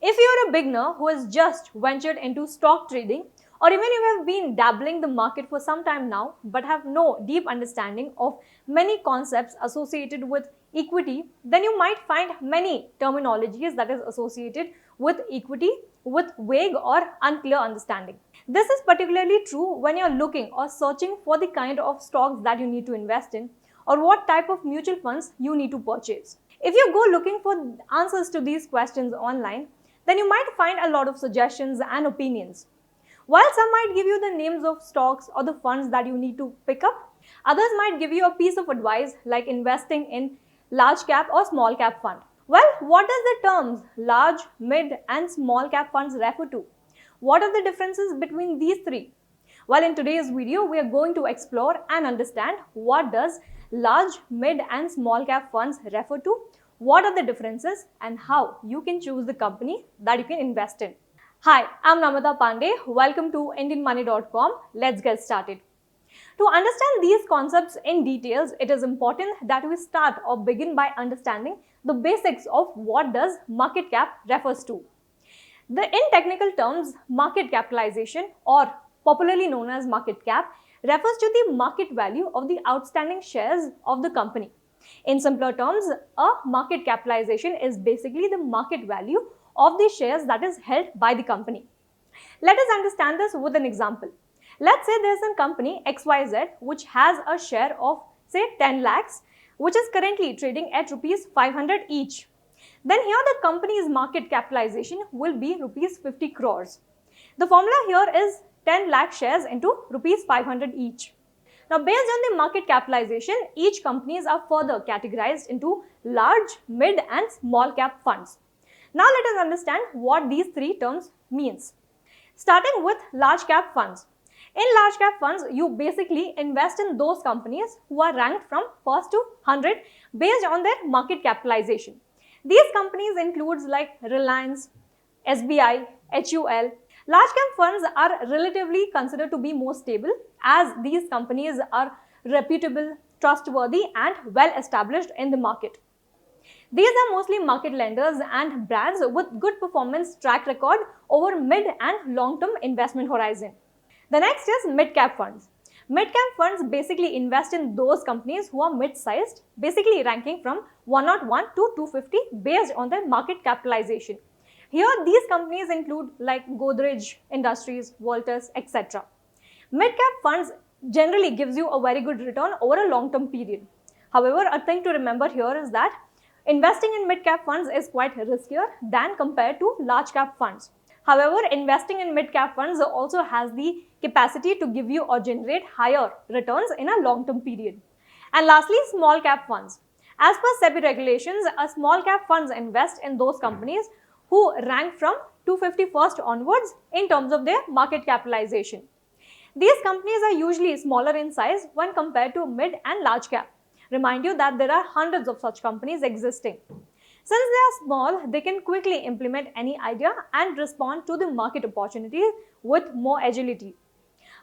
If you're a beginner who has just ventured into stock trading, or even you have been dabbling the market for some time now but have no deep understanding of many concepts associated with equity, then you might find many terminologies that is associated with equity with vague or unclear understanding. This is particularly true when you're looking or searching for the kind of stocks that you need to invest in or what type of mutual funds you need to purchase. If you go looking for answers to these questions online, then you might find a lot of suggestions and opinions. While some might give you the names of stocks or the funds that you need to pick up, others might give you a piece of advice like investing in large cap or small cap fund. Well, what does the terms large, mid and small cap funds refer to? What are the differences between these three? Well, in today's video, we are going to explore and understand what does large, mid and small cap funds refer to, what are the differences and how you can choose the company that you can invest in. Hi, I'm Namrata Pandey. Welcome to IndianMoney.com. Let's get started. To understand these concepts in details, it is important that we start or begin by understanding the basics of what does market cap refers to. In technical terms, market capitalization, or popularly known as market cap, refers to the market value of the outstanding shares of the company. In simpler terms, a market capitalization is basically the market value of the shares that is held by the company. Let us understand this with an example. Let's say there is a company XYZ which has a share of say 10 lakhs which is currently trading at rupees 500 each. Then here the company's market capitalization will be rupees 50 crores. The formula here is 10 lakh shares into rupees 500 each. Now, based on the market capitalization, each companies are further categorized into large, mid and small cap funds. Now, let us understand what these three terms means. Starting with large cap funds. In large cap funds, you basically invest in those companies who are ranked from first to 100 based on their market capitalization. These companies includes like Reliance, SBI, HUL. Large cap funds are relatively considered to be more stable as these companies are reputable, trustworthy and well established in the market. These are mostly market lenders and brands with good performance track record over mid and long-term investment horizon. The next is mid-cap funds. Mid-cap funds basically invest in those companies who are mid-sized, basically ranking from 101 to 250 based on their market capitalization. Here, these companies include like Godrej Industries, Voltas, etc. Mid-cap funds generally gives you a very good return over a long-term period. However, a thing to remember here is that investing in mid-cap funds is quite riskier than compared to large-cap funds. However, investing in mid-cap funds also has the capacity to give you or generate higher returns in a long-term period. And lastly, small-cap funds. As per SEBI regulations, a small-cap funds invest in those companies who rank from 251st onwards in terms of their market capitalization. These companies are usually smaller in size when compared to mid and large cap. Remind you that there are hundreds of such companies existing. Since they are small, they can quickly implement any idea and respond to the market opportunities with more agility.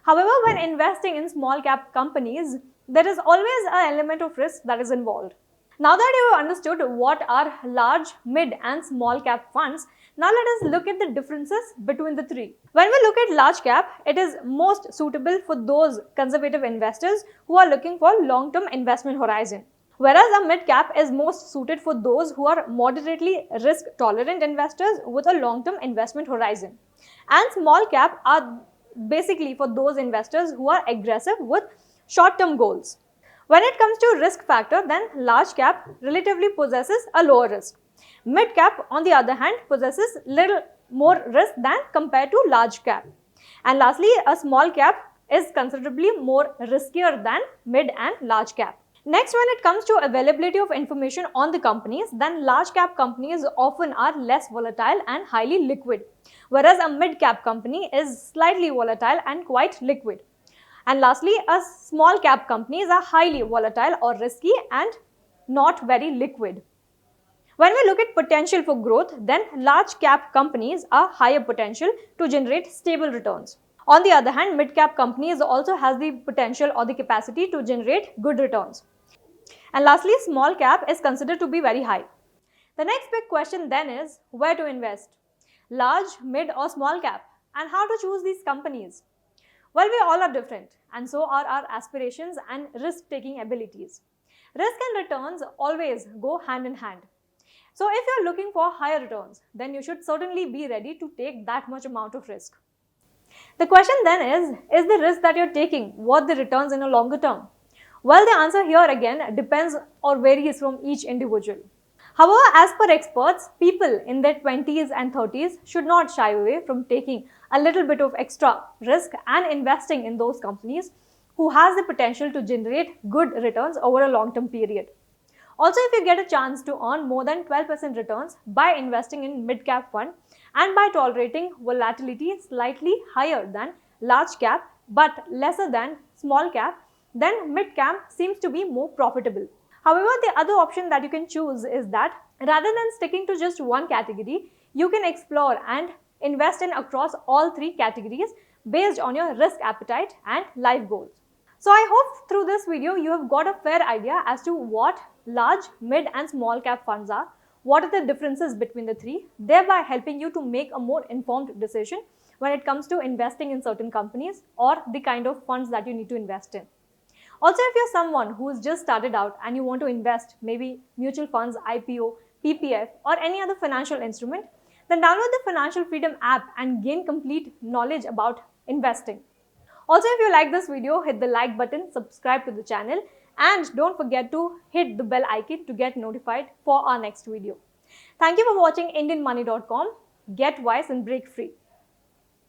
However, when investing in small cap companies, there is always an element of risk that is involved. Now that you have understood what are large, mid and small cap funds, now let us look at the differences between the three. When we look at large cap, it is most suitable for those conservative investors who are looking for long-term investment horizon. Whereas a mid cap is most suited for those who are moderately risk tolerant investors with a long-term investment horizon. And small cap are basically for those investors who are aggressive with short-term goals. When it comes to risk factor, then large cap relatively possesses a lower risk. Mid cap, on the other hand, possesses little more risk than compared to large cap. And lastly, a small cap is considerably more riskier than mid and large cap. Next, when it comes to availability of information on the companies, then large cap companies often are less volatile and highly liquid, whereas a mid cap company is slightly volatile and quite liquid. And lastly, a small cap companies are highly volatile or risky and not very liquid. When we look at potential for growth, then large cap companies are higher potential to generate stable returns. On the other hand, mid cap companies also has the potential or the capacity to generate good returns. And lastly, small cap is considered to be very high. The next big question then is where to invest. large, mid, or small cap, and how to choose these companies. Well, we all are different, and so are our aspirations and risk taking abilities. Risk and returns always go hand in hand. So, if you're looking for higher returns, then you should certainly be ready to take that much amount of risk. The question then is the risk that you're taking worth the returns in a longer term? Well, the answer here again depends or varies from each individual. However, as per experts, people in their 20s and 30s should not shy away from taking a little bit of extra risk and investing in those companies who has the potential to generate good returns over a long-term period. Also, if you get a chance to earn more than 12% returns by investing in mid-cap fund and by tolerating volatility slightly higher than large cap but lesser than small cap, then mid-cap seems to be more profitable. However, the other option that you can choose is that rather than sticking to just one category, you can explore and invest in across all three categories based on your risk appetite and life goals. So I hope through this video you have got a fair idea as to what large, mid and small cap funds are, what are the differences between the three, thereby helping you to make a more informed decision when it comes to investing in certain companies or the kind of funds that you need to invest in. Also, if you're someone who has just started out and you want to invest maybe mutual funds, IPO, PPF or any other financial instrument, then download the Financial Freedom app and gain complete knowledge about investing. Also, if you like this video, hit the like button, subscribe to the channel and don't forget to hit the bell icon to get notified for our next video. Thank you for watching IndianMoney.com. Get wise and break free.